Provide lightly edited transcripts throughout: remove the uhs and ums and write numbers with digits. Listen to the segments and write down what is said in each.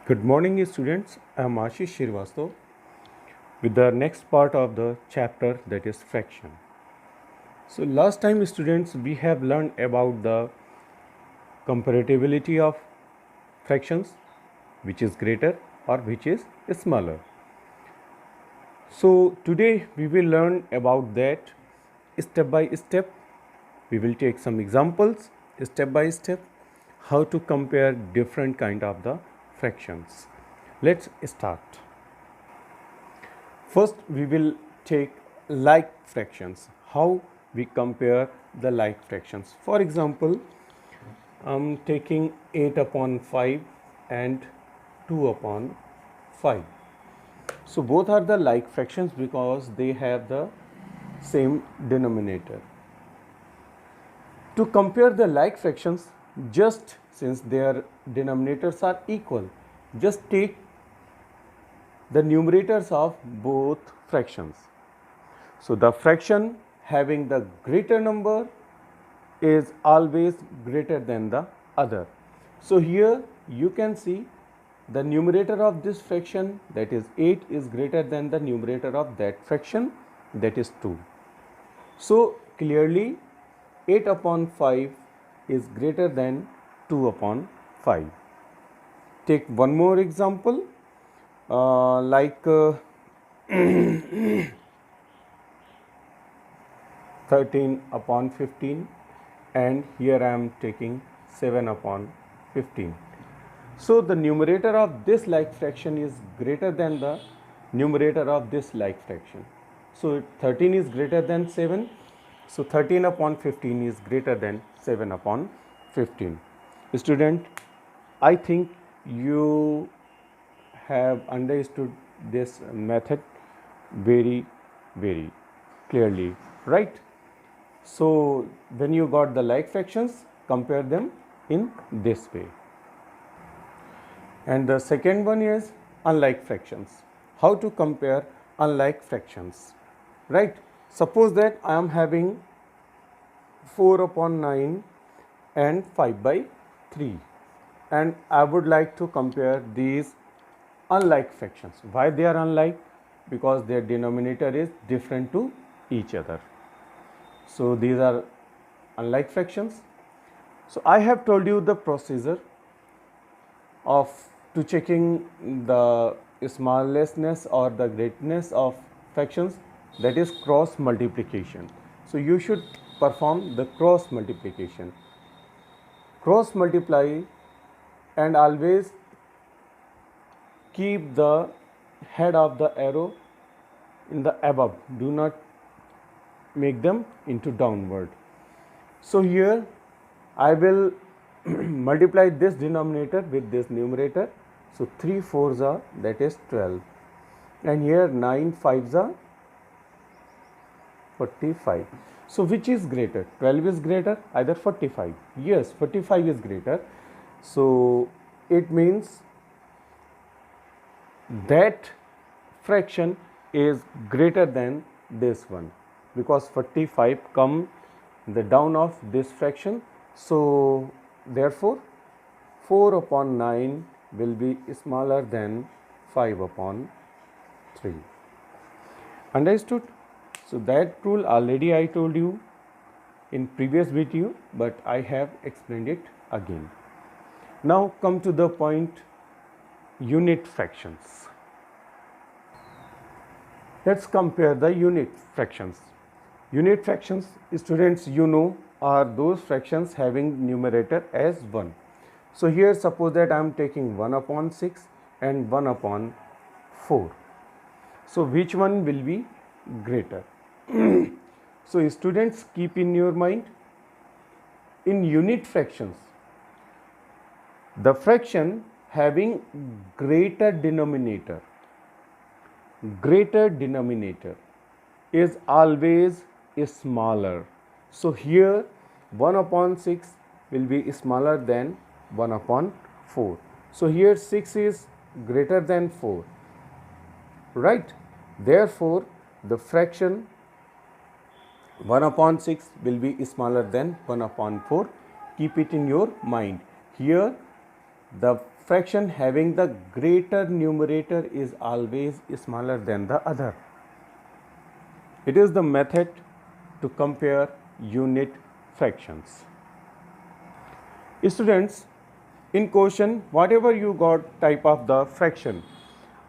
Good morning, students. I am Ashish Shrivastava with the next part of the chapter, that is fraction. So, last time, students, we have learned about the comparability of fractions, which is greater or which is smaller. So, today we will learn about that step by step. We will take some examples step by step how to compare different kind of the fractions. Let's start. First, we will take like fractions. How we compare the like fractions. For example, I'm taking 8 upon 5 and 2 upon 5. So both are the like fractions because they have the same denominator. To compare the like fractions, just since their denominators are equal, just take the numerators of both fractions. So the fraction having the greater number is always greater than the other. So here you can see the numerator of this fraction, that is 8, is greater than the numerator of that fraction, that is 2. So clearly 8 upon 5 is greater than 2 upon 5. Take one more example, like 13 upon 15, and here I am taking 7 upon 15. So the numerator of this like fraction is greater than the numerator of this like fraction. So 13 is greater than 7. So 13 upon 15 is greater than 7 upon 15. Student, I think you have understood this method very clearly, right? So when you got the like fractions, compare them in this way. And the second one is unlike fractions. How to compare unlike fractions, right? Suppose that I am having 4 upon 9 and 5 by 3, and I would like to compare these unlike fractions. Why they are unlike? Because their denominator is different to each other. So these are unlike fractions. So I have told you the procedure of to checking the smallness or the greatness of fractions, that is cross multiplication. So you should perform the cross multiplication. Cross multiply and always keep the head of the arrow in the above. Do not make them into downward. So here I will multiply this denominator with this numerator. So 3 4s are, that is 12, and here 9 5s are 45. So which is greater? 12 is greater, either 45? Yes, 45 is greater. So it means that fraction is greater than this one, because 45 come the down of this fraction. So therefore 4 upon 9 will be smaller than 5 upon 3. Understood? So that rule already I told you in previous video, but I have explained it again. Now come to the point, unit fractions. Let's compare the unit fractions. Unit fractions, students, you know, are those fractions having numerator as 1. So here suppose that I am taking 1 upon 6 and 1 upon 4. So which one will be greater? So students, keep in your mind, in unit fractions, the fraction having greater denominator is always smaller. So here 1 upon 6 will be smaller than 1 upon 4. So here 6 is greater than 4, right? Therefore the fraction 1 upon 6 will be smaller than 1 upon 4. Keep it in your mind. Here the fraction having the greater numerator is always smaller than the other. It is the method to compare unit fractions. Students, in question, whatever you got type of the fraction,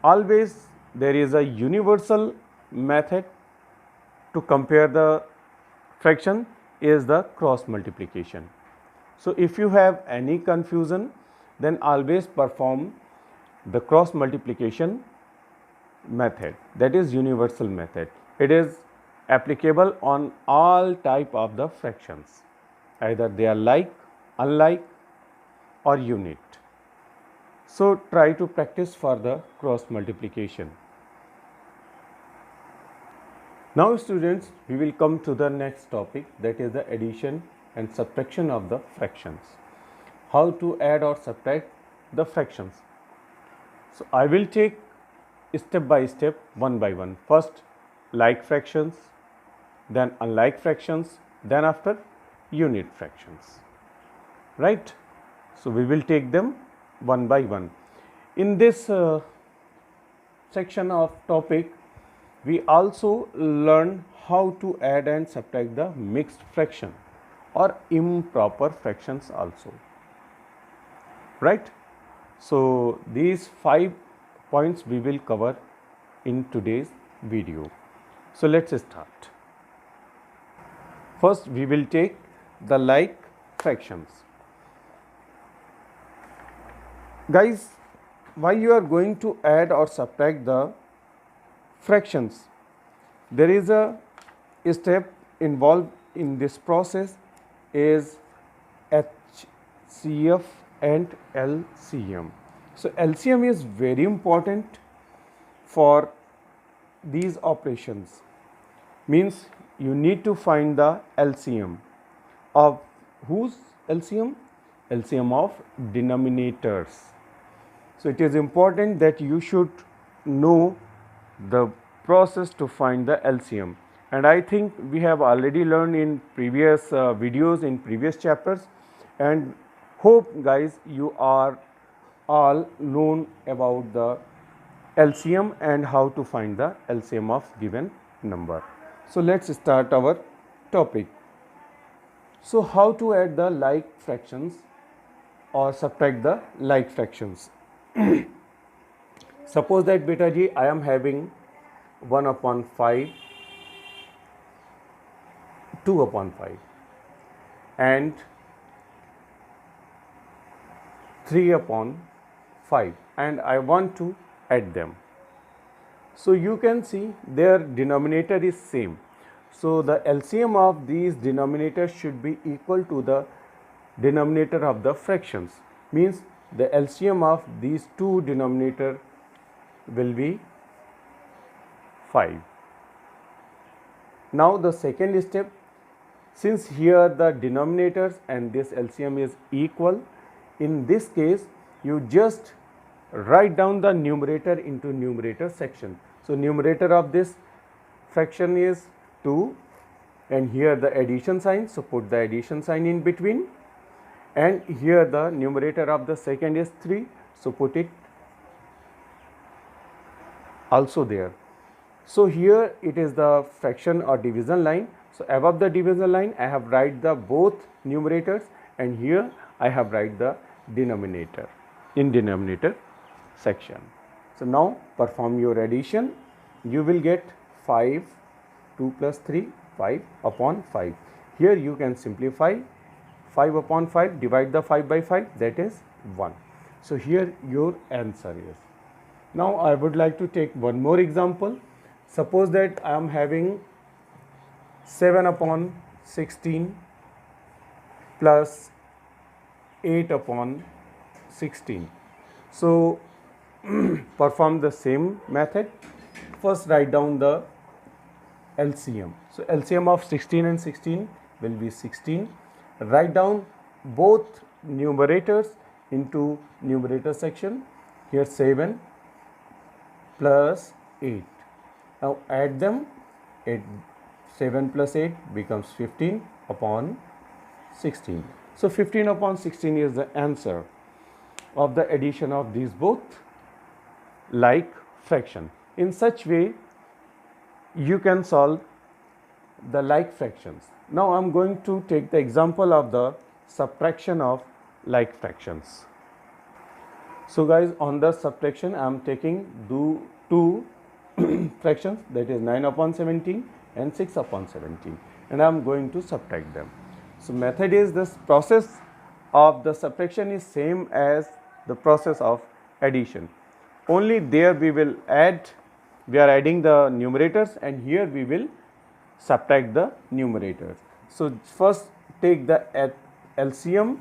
always there is a universal method to compare the fraction is the cross multiplication. So if you have any confusion, then always perform the cross multiplication method, that is universal method. It is applicable on all type of the fractions, either they are like, unlike or unit. So try to practice for the cross multiplication. Now students, we will come to the next topic, that is the addition and subtraction of the fractions. How to add or subtract the fractions. So I will take step by step, one by one. First like fractions, then unlike fractions, then after unit fractions, right? So we will take them one by one. In this section of topic, we also learn how to add and subtract the mixed fraction or improper fractions also, right? So these 5 points we will cover in today's video. So let's start. First we will take the like fractions. Guys, while you are going to add or subtract the fractions, there is a step involved in this process is HCF and LCM. So LCM is very important for these operations. Means you need to find the LCM of whose LCM? LCM of denominators. So it is important that you should know the process to find the LCM, and I think we have already learned in previous videos in previous chapters, and hope guys you are all known about the LCM and how to find the LCM of given number. So let's start our topic. So how to add the like fractions or subtract the like fractions. Suppose that beta ji I am having 1/5, 2/5 and 3/5 and I want to add them. So you can see their denominator is same. So the LCM of these denominators should be equal to the denominator of the fractions. Means the LCM of these two denominator will be 5. Now the second step, since here the denominators and this LCM is equal, in this case you just write down the numerator into numerator section. So numerator of this fraction is 2 and here the addition sign, so put the addition sign in between, and here the numerator of the second is 3, so put it also there. So here it is the fraction or division line. So above the division line I have write the both numerators and here I have write the denominator in denominator section. So now perform your addition. You will get 5, 2 plus 3, 5/5. Here you can simplify 5/5, divide the 5 by 5, that is 1. So here your answer is. Now I would like to take one more example. Suppose that I am having 7/16 plus 8/16. So perform the same method. First write down the LCM. So LCM of 16 and 16 will be 16. Write down both numerators into numerator section. Here 7 plus 8. Now add them. 7 plus 8 becomes 15/16. So 15/16 is the answer. of the addition of these both like fraction. In such way you can solve the like fractions. Now I am going to take the example of the subtraction of like fractions. So guys, on the subtraction I am taking two fractions, that is 9 upon 17 and 6 upon 17, and I am going to subtract them. So method is, this process of the subtraction is same as the process of addition, only there we are adding the numerators, and here we will subtract the numerators. So first take the LCM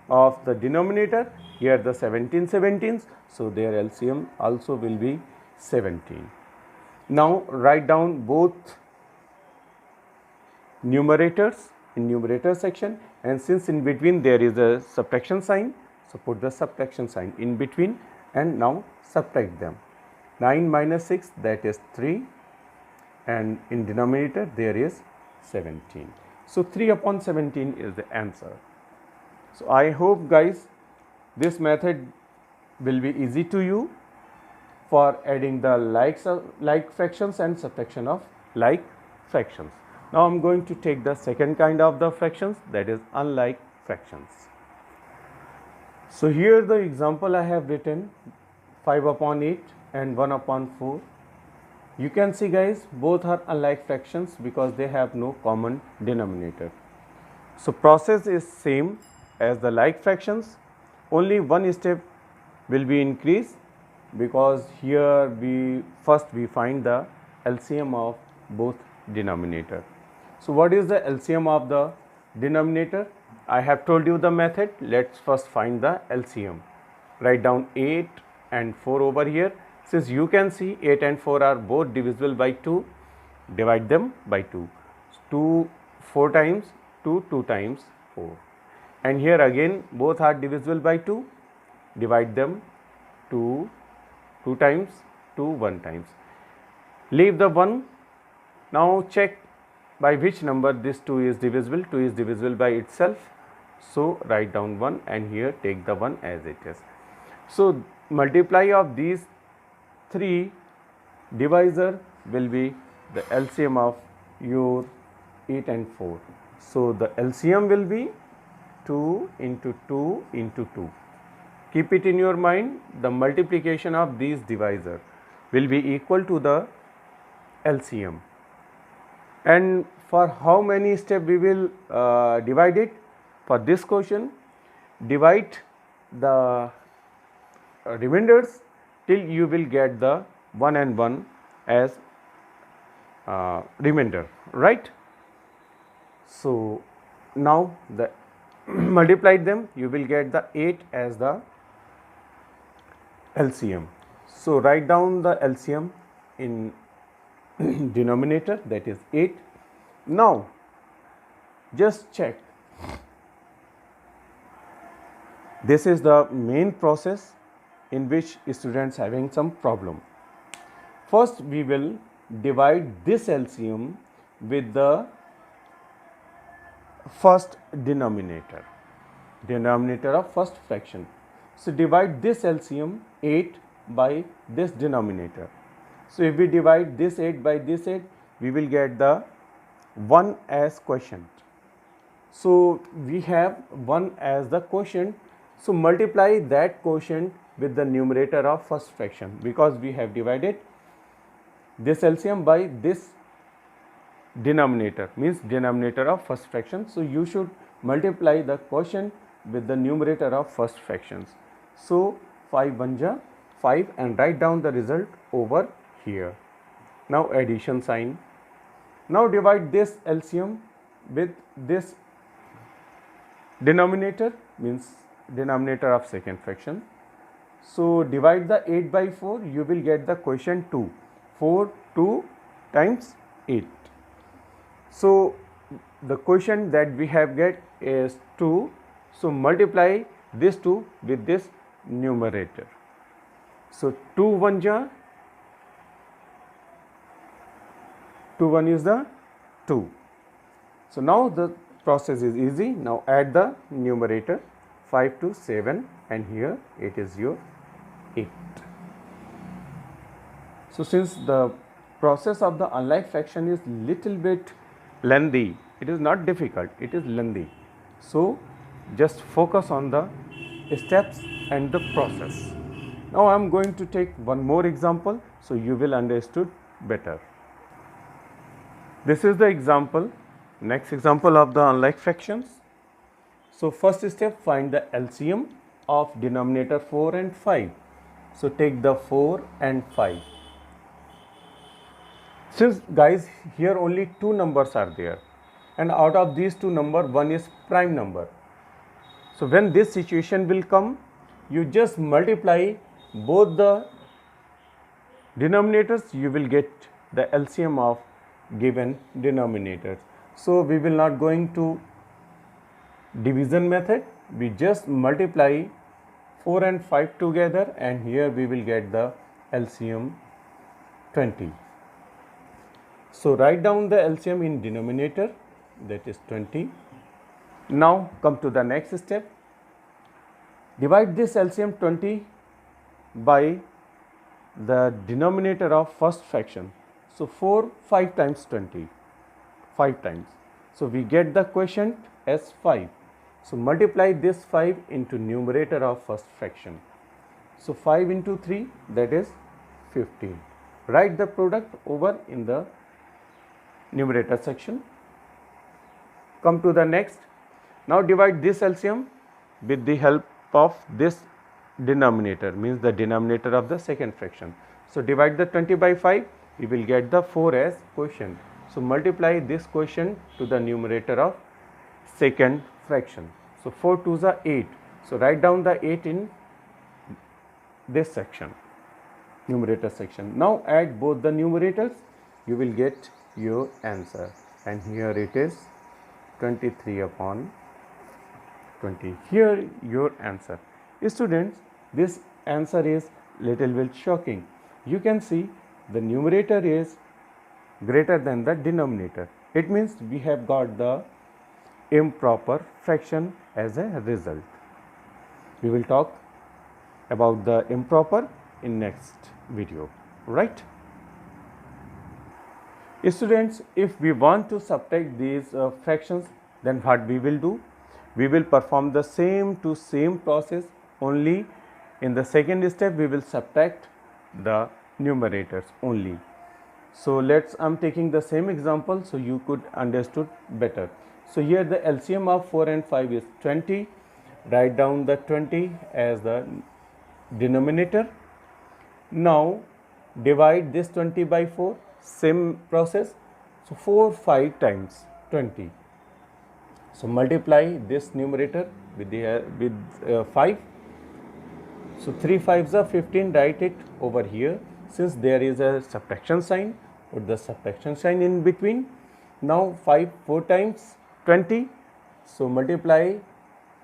of the denominator, here the 17 17s, so their LCM also will be 17. Now write down both numerators in numerator section, and since in between there is a subtraction sign, so put the subtraction sign in between and now subtract them. 9 minus 6, that is 3, and in denominator there is 17. So 3 upon 17 is the answer. So I hope guys this method will be easy to you for adding the like fractions and subtraction of like fractions. Now I am going to take the second kind of the fractions, that is unlike fractions. So here the example I have written 5 upon 8 and 1 upon 4. You can see guys, both are unlike fractions because they have no common denominator. So process is same as the like fractions, only one step will be increased, because here we find the LCM of both denominator. So what is the LCM of the denominator? I have told you the method. Let's first find the LCM. Write down 8 and 4 over here. Since you can see 8 and 4 are both divisible by 2, divide them by 2. 2 4 times 2, 2 times 4. And here again both are divisible by 2, divide them 2 times 2, 1 times. Leave the 1. Now check by which number this 2 is divisible. 2 is divisible by itself. So write down 1 and here take the 1 as it is. So multiply of these 3 divisor will be the LCM of your 8 and 4. So the LCM will be 2 into 2 into 2. Keep it in your mind, the multiplication of these divisor will be equal to the LCM. And for how many steps we will divide it? For this question, divide the remainders till you will get the 1 and 1 as remainder, right? So now the multiplied them, you will get the 8 as the LCM. So write down the LCM in denominator, that is 8. Now just check, this is the main process in which students having some problem. First we will divide this LCM with the first denominator of first fraction. So divide this LCM 8 by this denominator. So if we divide this 8 by this 8, we will get the 1 as quotient. So we have 1 as the quotient. So multiply that quotient with the numerator of first fraction, because we have divided this LCM by this denominator, means denominator of first fraction. So you should multiply the quotient with the numerator of first fractions. So 5 1 ja 5 and write down the result over here. Now addition sign. Now divide this LCM with this denominator, means denominator of second fraction. So divide the 8 by 4, you will get the quotient 2. 4 2 times 8. So the quotient that we have get is 2. So multiply this 2 with this numerator. So 2 1 ja 2 1 is the 2. So now the process is easy. Now add the numerator 5 to 7, and here it is your 8. So since the process of the unlike fraction is little bit lengthy, it is not difficult, it is lengthy. So just focus on the steps and the process. Now I am going to take one more example so you will understood better. This is the example, next example of the unlike fractions. So first step, find the LCM of denominator 4 and 5. So take the 4 and 5. Since guys here only two numbers are there, and out of these two numbers one is prime number. So when this situation will come, you just multiply both the denominators, you will get the LCM of given denominators. So we will not going to division method, we just multiply 4 and 5 together, and here we will get the LCM 20. So write down the LCM in denominator, that is 20. Now come to the next step. Divide this LCM 20 by the denominator of first fraction. So 5 times 20, 5 times. So we get the quotient as 5. So multiply this 5 into numerator of first fraction. So 5 into 3, that is 15. Write the product over in the numerator section. Come to the next. Now divide this LCM with the help of this denominator, means the denominator of the second fraction. So divide the 20 by 5, you will get the 4 as quotient. So multiply this quotient to the numerator of second fraction. So 4 2s are 8. So write down the 8 in this section, numerator section. Now add both the numerators, you will get your answer, and here it is 23 upon 20. Here your answer. Students, this answer is little bit shocking. You can see the numerator is greater than the denominator. It means we have got the improper fraction as a result. We will talk about the improper in next video, right? Students, if we want to subtract these fractions, then what we will do? We will perform the same process, only in the second step we will subtract the numerators only. So I am taking the same example so you could understood better. So here the LCM of 4 and 5 is 20. Write down the 20 as the denominator. Now divide this 20 by 4, same process. So 4 5 times 20. So multiply this numerator with 5. So 3 5s are 15. Write it over here. Since there is a subtraction sign, put the subtraction sign in between. Now 5 4 times 20. So multiply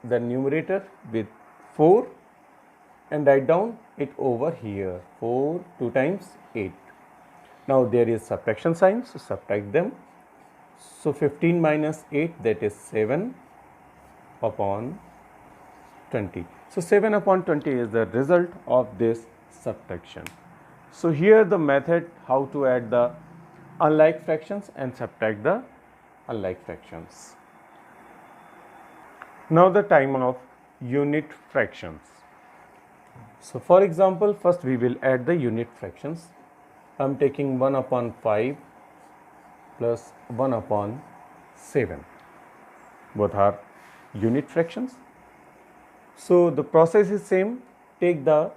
the numerator with 4 and write down it over here. 4 2 times 8. Now there is subtraction sign, so subtract them. So 15 minus 8, that is 7 upon 20. So 7 upon 20 is the result of this subtraction. So here the method how to add the unlike fractions and subtract the unlike fractions. Now the time of unit fractions. So for example, first we will add the unit fractions. I am taking 1 upon 5 plus 1 upon 7. Both are unit fractions. So the process is same. Take the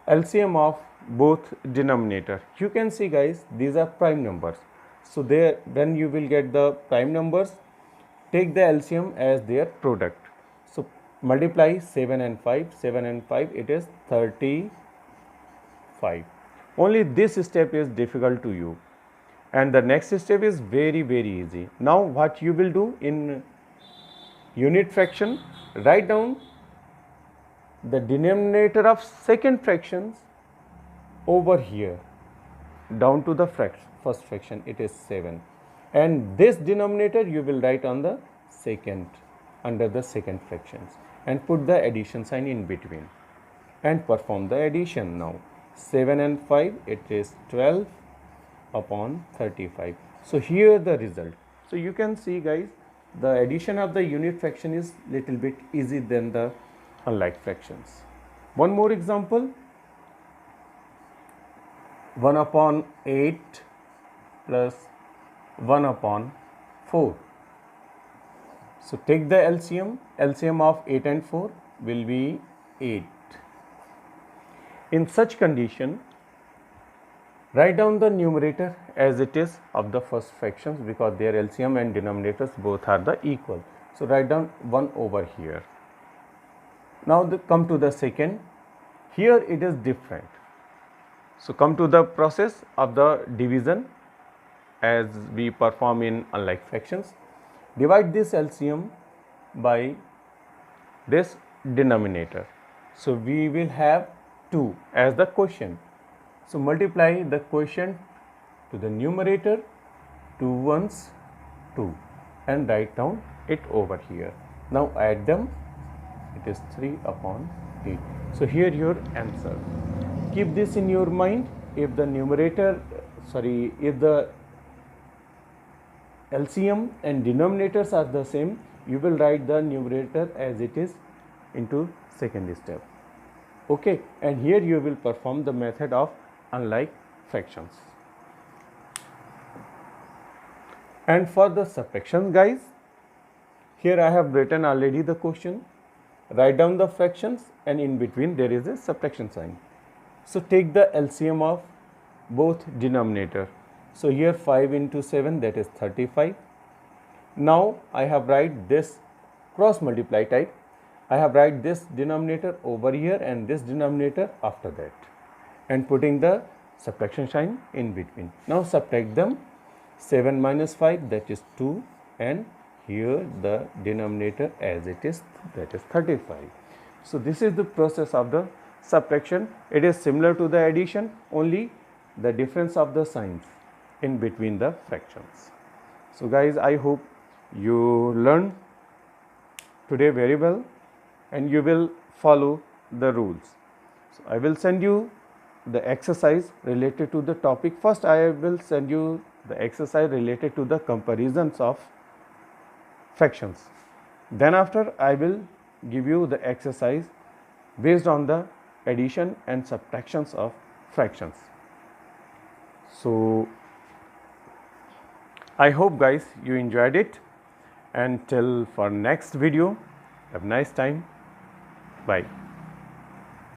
LCM of both denominator. You can see guys, these are prime numbers. So there, when you will get the prime numbers, take the LCM as their product. So multiply 7 and 5, 7 and 5, it is 35. Only this step is difficult to you, and the next step is very easy. Now what you will do in unit fraction, write down the denominator of second fractions over here down to the first fraction, it is 7, and this denominator you will write on the second, under the second fractions. and put the addition sign in between and perform the addition. Now 7 and 5, it is 12 upon 35. So here the result. So you can see guys, the addition of the unit fraction is little bit easy than the unlike fractions. One more example, 1 upon 8 plus 1 upon 4. So take the LCM of 8 and 4 will be 8. In such condition, write down the numerator as it is of the first fractions because their LCM and denominators both are the equal. So write down 1 over here. Now come to the second. Here it is different. So come to the process of the division as we perform in unlike fractions. Divide this LCM by this denominator. So we will have 2 as the quotient. So multiply the quotient to the numerator, 2 ones 2, and write down it over here. Now add them, it is 3 upon 8. So here your answer. Keep this in your mind. If the if the LCM and denominators are the same, you will write the numerator as it is into second step. Okay, and here you will perform the method of unlike fractions. And for the subtraction guys, here I have written already the question. Write down the fractions and in between there is a subtraction sign. So take the LCM of both denominator. So here 5 into 7, that is 35. Now I have write this cross multiply type. I have write this denominator over here and this denominator after that, and putting the subtraction sign in between. Now subtract them. 7 minus 5, that is 2, and here the denominator as it is, that is 35. So this is the process of the subtraction. It is similar to the addition, only the difference of the signs in between the fractions. So guys, I hope you learned today very well and you will follow the rules. So I will send you the exercise related to the topic. First I will send you the exercise related to the comparisons of fractions. Then after I will give you the exercise based on the addition and subtractions of fractions. So I hope guys you enjoyed it, and till for next video, have a nice time. Bye.